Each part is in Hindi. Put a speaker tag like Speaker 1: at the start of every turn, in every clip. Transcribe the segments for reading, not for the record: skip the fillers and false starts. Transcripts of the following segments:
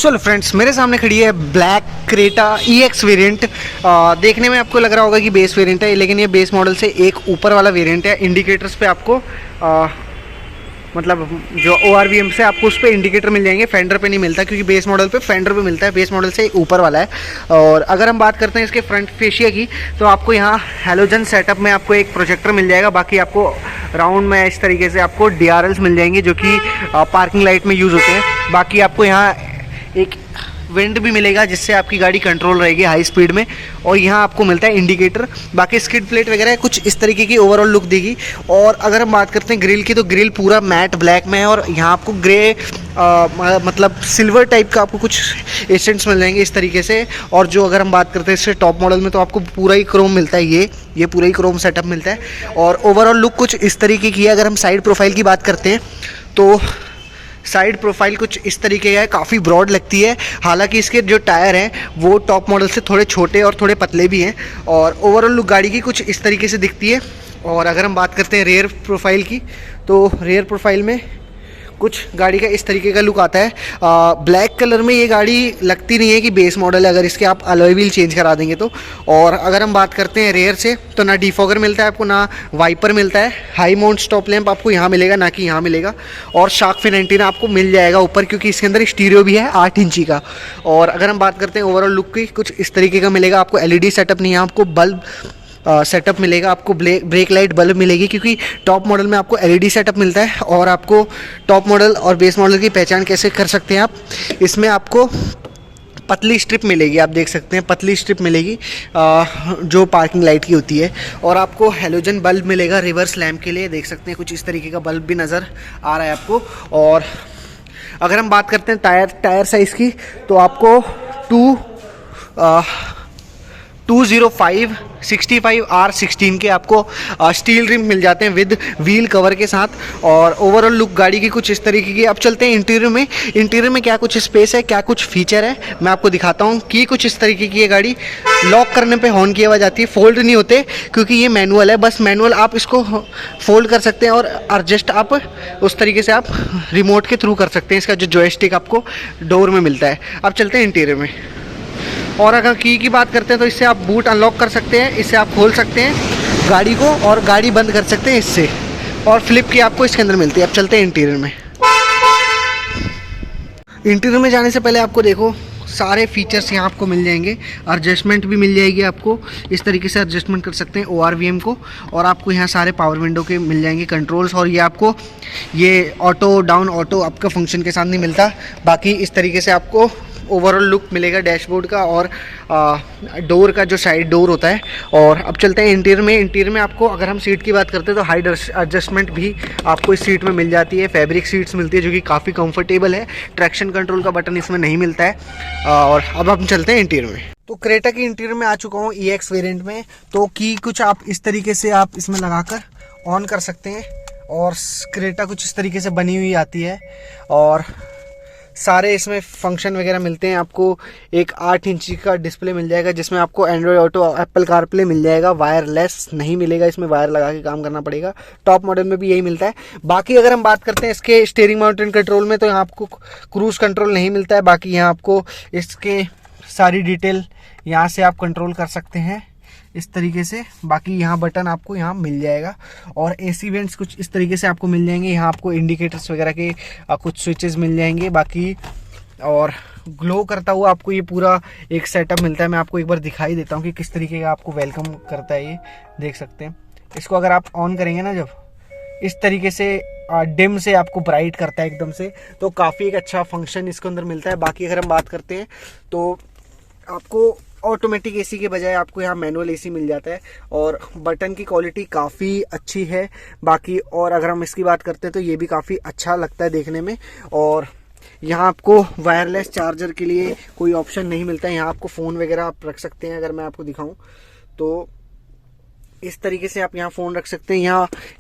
Speaker 1: चलो फ्रेंड्स, मेरे सामने खड़ी है ब्लैक क्रेटा EX वेरिएंट। देखने में आपको लग रहा होगा कि बेस वेरिएंट है, लेकिन ये बेस मॉडल से एक ऊपर वाला वेरिएंट है। इंडिकेटर्स पे आपको मतलब जो ORVM से आपको उस पर इंडिकेटर मिल जाएंगे, फेंडर पे नहीं मिलता, क्योंकि बेस मॉडल पे फेंडर पे मिलता है, बेस मॉडल से ऊपर वाला है। और अगर हम बात करते हैं इसके फ्रंट फेशिया की, तो आपको यहाँ हैलोजन सेटअप में आपको एक प्रोजेक्टर मिल जाएगा। बाकी आपको राउंड में इस तरीके से आपको DRLs मिल जाएंगे, जो कि पार्किंग लाइट में यूज़ होते हैं। बाकी आपको यहाँ एक विंड भी मिलेगा, जिससे आपकी गाड़ी कंट्रोल रहेगी हाई स्पीड में। और यहाँ आपको मिलता है इंडिकेटर। बाकी स्किड प्लेट वगैरह कुछ इस तरीके की ओवरऑल लुक देगी। और अगर हम बात करते हैं ग्रिल की, तो ग्रिल पूरा मैट ब्लैक में है, और यहाँ आपको ग्रे मतलब सिल्वर टाइप का आपको कुछ एसेंट्स मिल जाएंगे इस तरीके से। और जो अगर हम बात करते हैं इससे टॉप मॉडल में, तो आपको पूरा ही क्रोम मिलता है, ये पूरा ही क्रोम सेटअप मिलता है। और ओवरऑल लुक कुछ इस तरीके की है। अगर हम साइड प्रोफाइल की बात करते हैं, तो साइड प्रोफाइल कुछ इस तरीके का है, काफ़ी ब्रॉड लगती है। हालांकि इसके जो टायर हैं वो टॉप मॉडल से थोड़े छोटे और थोड़े पतले भी हैं। और ओवरऑल लुक गाड़ी की कुछ इस तरीके से दिखती है। और अगर हम बात करते हैं रेयर प्रोफाइल की, तो रेयर प्रोफाइल में कुछ गाड़ी का इस तरीके का लुक आता है। ब्लैक कलर में ये गाड़ी लगती नहीं है कि बेस मॉडल है, अगर इसके आप अलॉय व्हील चेंज करा देंगे तो। और अगर हम बात करते हैं रेयर से, तो ना डिफॉगर मिलता है आपको, ना वाइपर मिलता है। हाई माउंट स्टॉप लैंप आपको यहाँ मिलेगा, ना कि यहाँ मिलेगा। और शार्क फिन एंटीना आपको मिल जाएगा ऊपर, क्योंकि इसके अंदर स्टीरियो भी है 8 इंची का। और अगर हम बात करते हैं ओवरऑल लुक की, कुछ इस तरीके का मिलेगा आपको। LED सेटअप नहीं है, आपको बल्ब सेटअप मिलेगा। आपको ब्रेक लाइट बल्ब मिलेगी, क्योंकि टॉप मॉडल में आपको LED सेटअप मिलता है। और आपको टॉप मॉडल और बेस मॉडल की पहचान कैसे कर सकते हैं आप, इसमें आपको पतली स्ट्रिप मिलेगी, आप देख सकते हैं पतली स्ट्रिप मिलेगी जो पार्किंग लाइट की होती है। और आपको हैलोजन बल्ब मिलेगा रिवर्स लैम्प के लिए, देख सकते हैं कुछ इस तरीके का बल्ब भी नज़र आ रहा है आपको। और अगर हम बात करते हैं टायर साइज़ की, तो आपको 205 65 R16 के आपको स्टील रिम मिल जाते हैं विद व्हील कवर के साथ। और ओवरऑल लुक गाड़ी की कुछ इस तरीके की। अब चलते हैं इंटीरियर में। इंटीरियर में क्या कुछ स्पेस है, क्या कुछ फीचर है, मैं आपको दिखाता हूँ। कि कुछ इस तरीके की ये गाड़ी लॉक करने पे हॉर्न की आवाज़ आती है, फोल्ड नहीं होते, क्योंकि ये मैनुअल है। बस मैनुअल आप इसको फोल्ड कर सकते हैं, और एडजस्ट आप उस तरीके से आप रिमोट के थ्रू कर सकते हैं। इसका जो जॉयस्टिक आपको डोर में मिलता है। अब चलते हैं इंटीरियर में। और अगर की बात करते हैं, तो इससे आप बूट अनलॉक कर सकते हैं, इससे आप खोल सकते हैं गाड़ी को, और गाड़ी बंद कर सकते हैं इससे। और फ्लिप की आपको इसके अंदर मिलती है। अब चलते हैं इंटीरियर में। इंटीरियर में जाने से पहले आपको देखो सारे फीचर्स यहाँ आपको मिल जाएंगे। एडजस्टमेंट भी मिल जाएगी आपको, इस तरीके से एडजस्टमेंट कर सकते हैं ORVM को। और आपको यहाँ सारे पावर विंडो के मिल जाएंगे कंट्रोल्स। और ये आपको ये ऑटो डाउन ऑटो आपका फंक्शन के साथ नहीं मिलता। बाकी इस तरीके से आपको ओवरऑल लुक मिलेगा डैशबोर्ड का, और डोर का जो साइड डोर होता है। और अब चलते हैं इंटीरियर में। इंटीरियर में आपको अगर हम सीट की बात करते हैं, तो हाइट एडजस्टमेंट भी आपको इस सीट में मिल जाती है। फैब्रिक सीट्स मिलती है, जो कि काफ़ी कंफर्टेबल है। ट्रैक्शन कंट्रोल का बटन इसमें नहीं मिलता है। और अब हम चलते हैं इंटीरियर में। तो क्रेटा की इंटीरियर में आ चुका हूँ EX वेरिएंट में। तो की कुछ आप इस तरीके से आप इसमें लगाकर ऑन कर सकते हैं। और क्रेटा कुछ इस तरीके से बनी हुई आती है, और सारे इसमें फंक्शन वगैरह मिलते हैं। आपको एक 8 इंची का डिस्प्ले मिल जाएगा, जिसमें आपको एंड्रॉयड ऑटो, एप्पल कारप्ले मिल जाएगा। वायरलेस नहीं मिलेगा, इसमें वायर लगा के काम करना पड़ेगा। टॉप मॉडल में भी यही मिलता है। बाकी अगर हम बात करते हैं इसके स्टीयरिंग माउंटेन कंट्रोल में, तो यहाँ आपको क्रूज कंट्रोल नहीं मिलता है। बाकी यहाँ आपको इसके सारी डिटेल यहाँ से आप कंट्रोल कर सकते हैं इस तरीके से। बाकी यहाँ बटन आपको यहाँ मिल जाएगा। और AC वेंट्स कुछ इस तरीके से आपको मिल जाएंगे। यहाँ आपको इंडिकेटर्स वगैरह के कुछ स्विचेस मिल जाएंगे। बाकी और ग्लो करता हुआ आपको ये पूरा एक सेटअप मिलता है। मैं आपको एक बार दिखाई देता हूँ कि किस तरीके का आपको वेलकम करता है। ये देख सकते हैं। इसको अगर आप ऑन करेंगे ना, जब इस तरीके से डिम से आपको ब्राइट करता है एकदम से, तो काफ़ी एक अच्छा फंक्शन इसके अंदर मिलता है। बाकी अगर हम बात करते हैं, तो आपको ऑटोमेटिक AC के बजाय आपको यहाँ मैनुअल AC मिल जाता है। और बटन की क्वालिटी काफ़ी अच्छी है। बाकी और अगर हम इसकी बात करते हैं, तो ये भी काफ़ी अच्छा लगता है देखने में। और यहाँ आपको वायरलेस चार्जर के लिए कोई ऑप्शन नहीं मिलता है। यहाँ आपको फ़ोन वगैरह आप रख सकते हैं। अगर मैं आपको दिखाऊं, तो इस तरीके से आप यहाँ फ़ोन रख सकते हैं।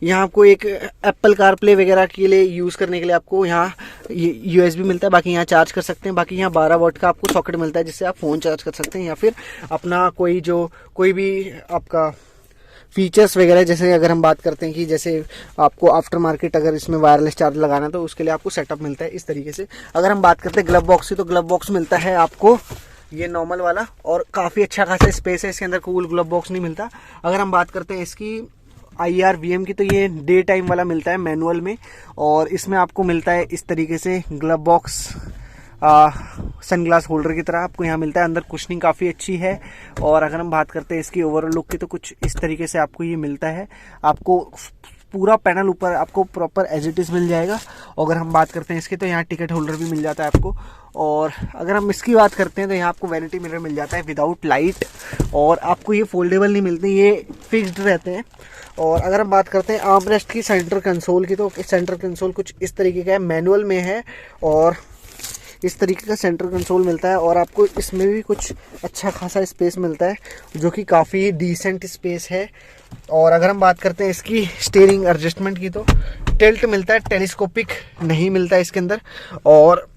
Speaker 1: यहाँ आपको एक एप्पल कारप्ले वगैरह के लिए यूज़ करने के लिए आपको यहाँ USB मिलता है। बाकी यहाँ चार्ज कर सकते हैं। बाकी यहाँ 12 वॉट का आपको सॉकेट मिलता है, जिससे आप फ़ोन चार्ज कर सकते हैं, या फिर अपना कोई भी आपका फीचर्स वगैरह, जैसे अगर हम बात करते हैं कि जैसे आपको आफ्टर मार्केट अगर इसमें वायरलेस चार्ज लगाना है तो उसके लिए आपको सेटअप मिलता है इस तरीके से। अगर हम बात करते हैं ग्लव बॉक्स की, तो ग्लव बॉक्स मिलता है आपको ये नॉर्मल वाला, और काफ़ी अच्छा खासा स्पेस है इसके अंदर, कूल ग्लव बॉक्स नहीं मिलता। अगर हम बात करते हैं इसकी IRVM की, तो ये डे टाइम वाला मिलता है मैनुअल में, और इसमें आपको मिलता है इस तरीके से ग्लव बॉक्स सनग्लास होल्डर की तरह आपको यहाँ मिलता है। अंदर कुशनिंग काफ़ी अच्छी है। और अगर हम बात करते हैं इसकी ओवरऑल लुक की, तो कुछ इस तरीके से आपको ये मिलता है। आपको पूरा पैनल ऊपर आपको प्रॉपर एज इट इज़ मिल जाएगा। और अगर हम बात करते हैं इसकी, तो यहाँ टिकट होल्डर भी मिल जाता है आपको। और अगर हम इसकी बात करते हैं तो यहाँ आपको वैनिटी मिरर मिल जाता है विदाउट लाइट, और आपको ये फोल्डेबल नहीं मिलते, ये फिक्स्ड रहते हैं। और अगर हम बात करते हैं आर्मरेस्ट की सेंटर कंसोल की, तो सेंटर कंसोल कुछ इस तरीके का है, मैनुअल में है, और इस तरीके का सेंटर कंसोल मिलता है। और आपको इसमें भी कुछ अच्छा खासा स्पेस मिलता है, जो कि काफ़ी डिसेंट स्पेस है। और अगर हम बात करते हैं इसकी स्टीयरिंग एडजस्टमेंट की, तो टिल्ट मिलता है, टेलीस्कोपिक नहीं मिलता है इसके अंदर। और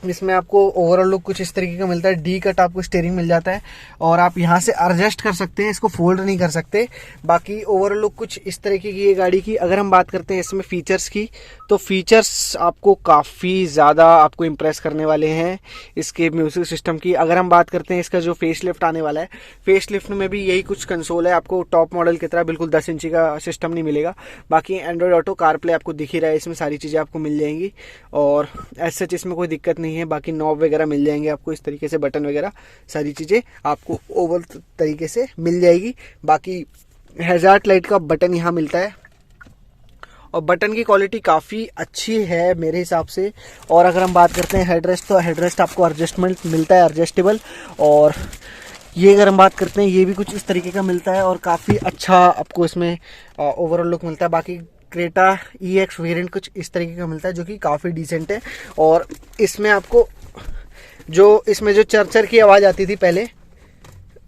Speaker 1: इसमें आपको ओवरऑल लुक कुछ इस तरीके का मिलता है। डी कट आपको स्टीयरिंग मिल जाता है, और आप यहाँ से एडजस्ट कर सकते हैं, इसको फोल्ड नहीं कर सकते। बाकी ओवरऑल लुक कुछ इस तरीके की है गाड़ी की। अगर हम बात करते हैं इसमें फीचर्स की, तो फीचर्स आपको काफ़ी ज़्यादा आपको इम्प्रेस करने वाले हैं इसके म्यूजिक सिस्टम की। अगर हम बात करते हैं इसका जो फेस लिफ्ट आने वाला है, फेस लिफ्ट में भी यही कुछ कंसोल है। आपको टॉप मॉडल की तरह बिल्कुल 10 इंची का सिस्टम नहीं मिलेगा। बाकी एंड्रॉयड ऑटो, कार प्ले आपको दिख ही रहा है, इसमें सारी चीज़ें आपको मिल जाएंगी, और एज सच इसमें कोई दिक्कत नहीं है। बाकी नॉब वगैरह मिल जाएंगे आपको इस तरीके से, बटन वगैरह सारी चीज़ें आपको ओवल तरीके से मिल जाएगी। बाकी हैजार्ड लाइट का बटन यहाँ मिलता है, और बटन की क्वालिटी काफ़ी अच्छी है मेरे हिसाब से। और अगर हम बात करते हैं हेडरेस्ट, तो हेडरेस्ट आपको एडजस्टमेंट मिलता है, एडजस्टेबल। और ये अगर हम बात करते हैं, ये भी कुछ इस तरीके का मिलता है, और काफ़ी अच्छा आपको इसमें ओवरऑल लुक मिलता है। बाकी क्रेटा EX वेरिएंट कुछ इस तरीके का मिलता है, जो कि काफ़ी डिसेंट है। और इसमें आपको इसमें जो चरचर की आवाज़ आती थी पहले,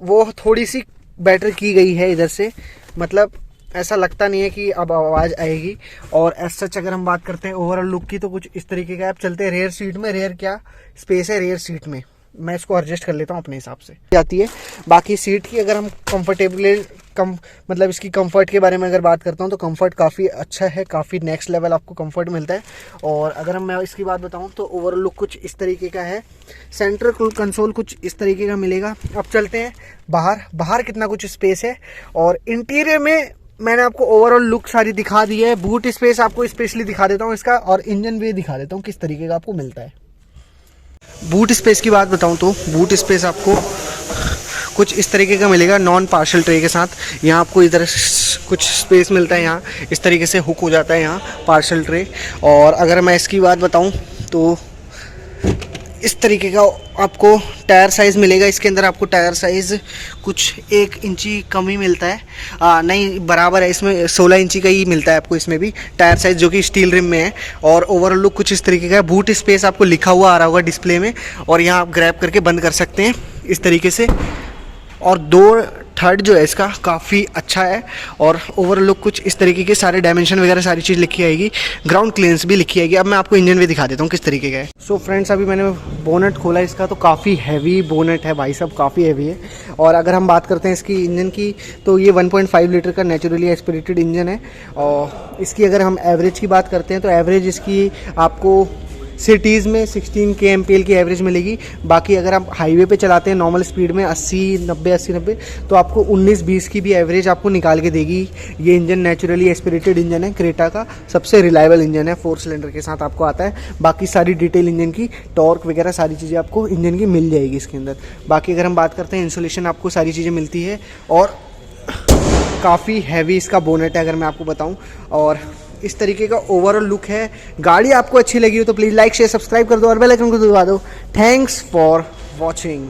Speaker 1: वो थोड़ी सी बेटर की गई है इधर से, मतलब ऐसा लगता नहीं है कि अब आवाज़ आएगी। और एज सच अगर हम बात करते हैं ओवरऑल लुक की, तो कुछ इस तरीके का। आप चलते हैं रेयर सीट में, रेयर क्या स्पेस है रेयर सीट में, मैं इसको एडजस्ट कर लेता हूँ अपने हिसाब से जाती है। बाकी सीट की अगर हम मतलब इसकी कंफर्ट के बारे में अगर बात करता हूँ, तो कंफर्ट काफ़ी अच्छा है, काफ़ी नेक्स्ट लेवल आपको कंफर्ट मिलता है। और अगर मैं इसकी बात बताऊँ, तो ओवरऑल लुक कुछ इस तरीके का है। सेंट्रल कंसोल कुछ इस तरीके का मिलेगा। अब चलते हैं बाहर कितना कुछ स्पेस है। और इंटीरियर में मैंने आपको ओवरऑल लुक सारी दिखा दी है। बूट स्पेस आपको स्पेशली दिखा देता हूँ इसका, और इंजन भी दिखा देता हूँ किस तरीके का आपको मिलता है। बूट स्पेस की बात बताऊं, तो बूट स्पेस आपको कुछ इस तरीके का मिलेगा, नॉन पार्शल ट्रे के साथ। यहाँ आपको इधर कुछ स्पेस मिलता है, यहाँ इस तरीके से हुक हो जाता है यहाँ पार्शल ट्रे। और अगर मैं इसकी बात बताऊं, तो इस तरीके का आपको टायर साइज़ मिलेगा। इसके अंदर आपको टायर साइज़ कुछ 1 इंची कम ही मिलता है, नहीं बराबर है, इसमें 16 इंची का ही मिलता है आपको इसमें भी टायर साइज़, जो कि स्टील रिम में है। और ओवरऑल लुक कुछ इस तरीके का है। बूट स्पेस आपको लिखा हुआ आ रहा होगा डिस्प्ले में, और यहाँ आप ग्रैब करके बंद कर सकते हैं इस तरीके से। और 2/3 जो है इसका काफ़ी अच्छा है। और ओवरऑल लुक कुछ इस तरीके के, सारे डायमेंशन वगैरह सारी चीज़ लिखी आएगी, ग्राउंड क्लियरेंस भी लिखी आएगी। अब मैं आपको इंजन भी दिखा देता हूँ किस तरीके का है। सो फ्रेंड्स, अभी मैंने बोनेट खोला इसका, तो काफ़ी हैवी बोनेट है भाई साहब, काफ़ी हैवी है। और अगर हम बात करते हैं इसकी इंजन की, तो ये 1.5 लीटर का नेचुरली एस्पिरेटेड इंजन है। और इसकी अगर हम एवरेज की बात करते हैं, तो एवरेज इसकी आपको सिटीज़ में 16 kmpl की एवरेज मिलेगी। बाकी अगर आप हाईवे पे चलाते हैं नॉर्मल स्पीड में 80-90, तो आपको 19-20 की भी एवरेज आपको निकाल के देगी। ये इंजन नेचुरली एस्पिरेटेड इंजन है, क्रेटा का सबसे रिलायबल इंजन है, 4 सिलेंडर के साथ आपको आता है। बाकी सारी डिटेल इंजन की, टॉर्क वगैरह सारी चीज़ें आपको इंजन की मिल जाएगी इसके अंदर। बाकी अगर हम बात करते हैं इंसुलेशन, आपको सारी चीज़ें मिलती है। और काफ़ी हैवी इसका बोनेट है अगर मैं आपको बताऊँ। और इस तरीके का ओवरऑल लुक है। गाड़ी आपको अच्छी लगी हो तो प्लीज़ लाइक शेयर सब्सक्राइब कर दो, और बेल आइकन को दबा दो। Thanks for watching.